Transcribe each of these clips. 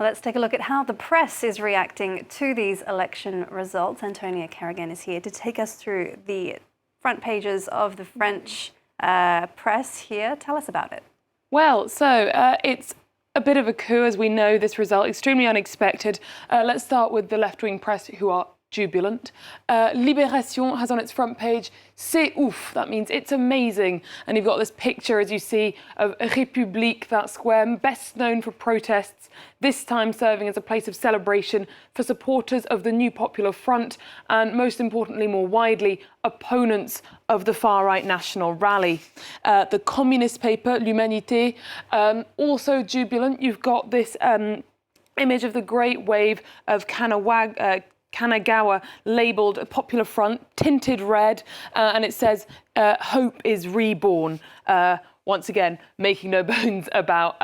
Let's take a look at how the press is reacting to these election results. Antonia Kerrigan is here to take us through the front pages of the French press here. Tell us about it. Well, it's a bit of a coup, as we know, this result, extremely unexpected. Let's start with the left-wing press, who are jubilant. Libération has on its front page, c'est ouf, that means it's amazing. And you've got this picture, as you see, of République, that square, best known for protests, this time serving as a place of celebration for supporters of the new Popular Front and, most importantly, more widely, opponents of the far-right National Rally. The communist paper, L'Humanité, also jubilant. You've got this image of the great wave of Kanagawa labelled a Popular Front, tinted red, and it says, hope is reborn. Once again, making no bones about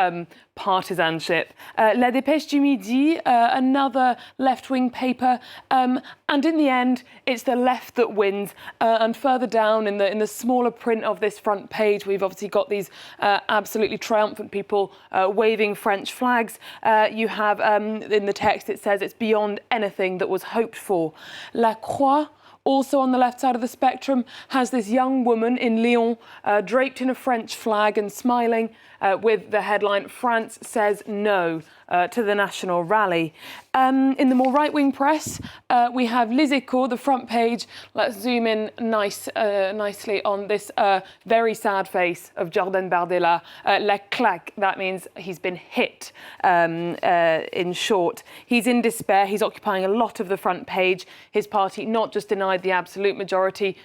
partisanship. La Dépêche du Midi, another left-wing paper, and in the end, it's the left that wins. And further down in the smaller print of this front page, we've obviously got these absolutely triumphant people waving French flags. You have, in the text, it says it's beyond anything that was hoped for. La Croix, also on the left side of the spectrum, has this young woman in Lyon draped in a French flag and smiling with the headline, France says no to the National Rally. In the more right-wing press, we have Les Echos, the front page. Let's zoom in nicely on this very sad face of Jordan Bardella. La claque, that means he's been hit, in short. He's in despair. He's occupying a lot of the front page. His party not just denied the absolute majority,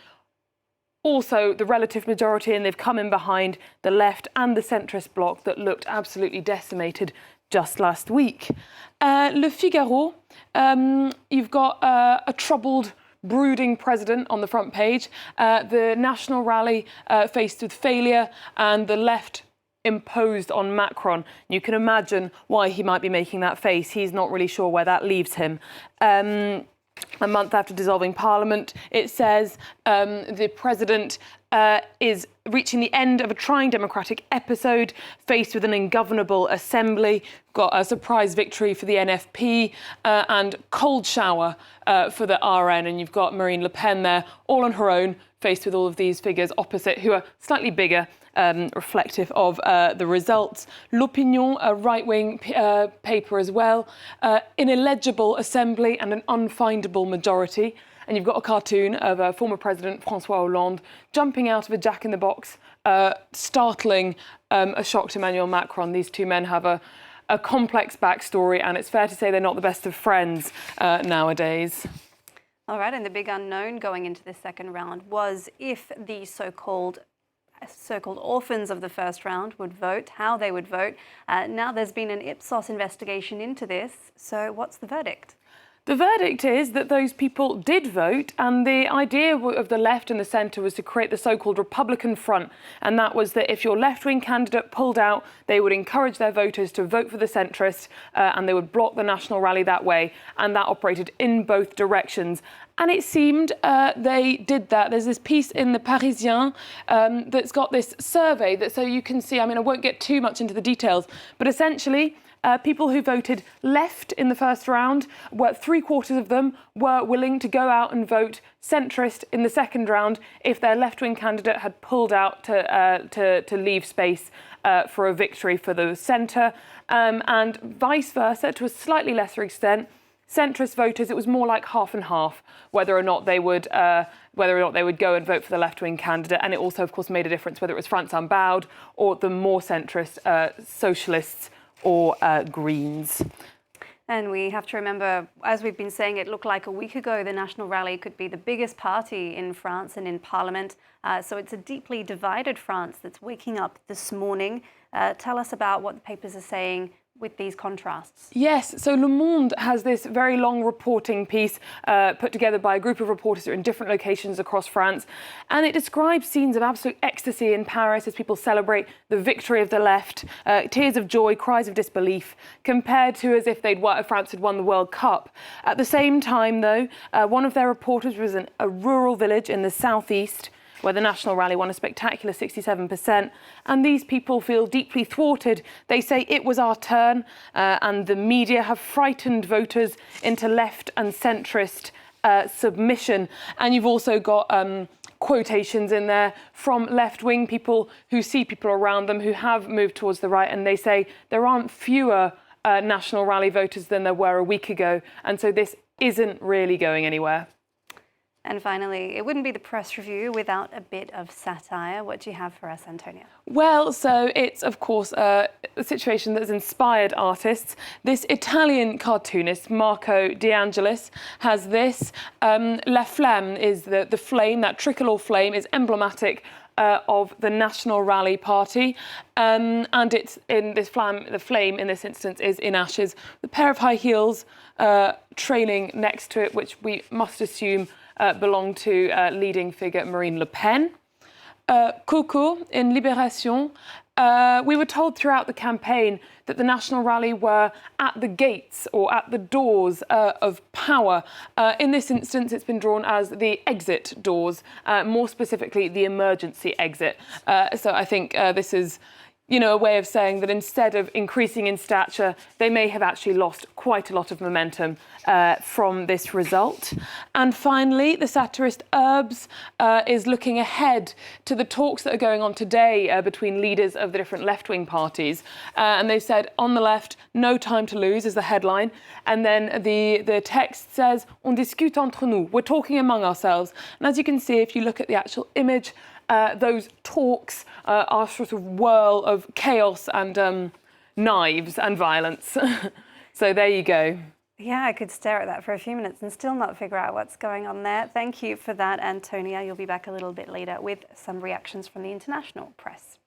also the relative majority, and they've come in behind the left and the centrist bloc that looked absolutely decimated just last week. Le Figaro, you've got a troubled, brooding president on the front page. The National Rally faced with failure, and the left imposed on Macron. You can imagine why he might be making that face. He's not really sure where that leaves him. A month after dissolving Parliament, it says the president is reaching the end of a trying democratic episode, faced with an ungovernable assembly. Got a surprise victory for the NFP and cold shower for the RN. And you've got Marine Le Pen there, all on her own, faced with all of these figures opposite, who are slightly bigger, reflective of the results. L'Opinion, a right-wing paper as well, an illegible assembly and an unfindable majority. And you've got a cartoon of former President François Hollande jumping out of a jack-in-the-box, startling a shock to Emmanuel Macron. These two men have a complex backstory, and it's fair to say they're not the best of friends nowadays. All right, and the big unknown going into the second round was if the so-called orphans of the first round would vote, how they would vote. Now there's been an Ipsos investigation into this. So what's the verdict? The verdict is that those people did vote, and the idea of the left and the centre was to create the so-called Republican Front, and that was that if your left-wing candidate pulled out, they would encourage their voters to vote for the centrist, and they would block the National Rally that way, and that operated in both directions. And it seemed they did that. There's this piece in the Parisien that's got this survey that, so you can see, I mean, I won't get too much into the details, but essentially, people who voted left in the first round, three-quarters of them were willing to go out and vote centrist in the second round if their left-wing candidate had pulled out to leave space for a victory for the centre, and vice versa to a slightly lesser extent. Centrist voters, it was more like half and half whether or not they would go and vote for the left-wing candidate, and it also, of course, made a difference whether it was France Unbowed or the more centrist socialists or Greens. And we have to remember, as we've been saying, it looked like a week ago the National Rally could be the biggest party in France and in Parliament. So it's a deeply divided France that's waking up this morning. Tell us about what the papers are saying with these contrasts. Yes, so Le Monde has this very long reporting piece put together by a group of reporters who are in different locations across France, and it describes scenes of absolute ecstasy in Paris as people celebrate the victory of the left, tears of joy, cries of disbelief, compared to as if France had won the World Cup. At the same time, though, one of their reporters was in a rural village in the southeast where the National Rally won a spectacular 67%. And these people feel deeply thwarted. They say it was our turn, and the media have frightened voters into left and centrist submission. And you've also got quotations in there from left-wing people who see people around them who have moved towards the right, and they say there aren't fewer National Rally voters than there were a week ago, and so this isn't really going anywhere. And finally, it wouldn't be the press review without a bit of satire. What do you have for us, Antonia? Well, so it's, of course, a situation that has inspired artists. This Italian cartoonist, Marco De Angelis, has this. La Flamme is the flame, that tricolour flame is emblematic of the National Rally Party. And it's in this flame, the flame in this instance is in ashes. The pair of high heels trailing next to it, which we must assume belonged to leading figure Marine Le Pen. Coco in Libération. We were told throughout the campaign that the National Rally were at the gates or at the doors of power. In this instance, it's been drawn as the exit doors, more specifically the emergency exit. So I think this is, a way of saying that instead of increasing in stature, they may have actually lost quite a lot of momentum from this result. And finally, the satirist Herbs is looking ahead to the talks that are going on today between leaders of the different left-wing parties. And they've said, on the left, no time to lose is the headline. And then the text says, on discute entre nous, we're talking among ourselves. And as you can see, if you look at the actual image, those talks are sort of whirl of chaos and knives and violence. So there you go. Yeah, I could stare at that for a few minutes and still not figure out what's going on there. Thank you for that, Antonia. You'll be back a little bit later with some reactions from the international press.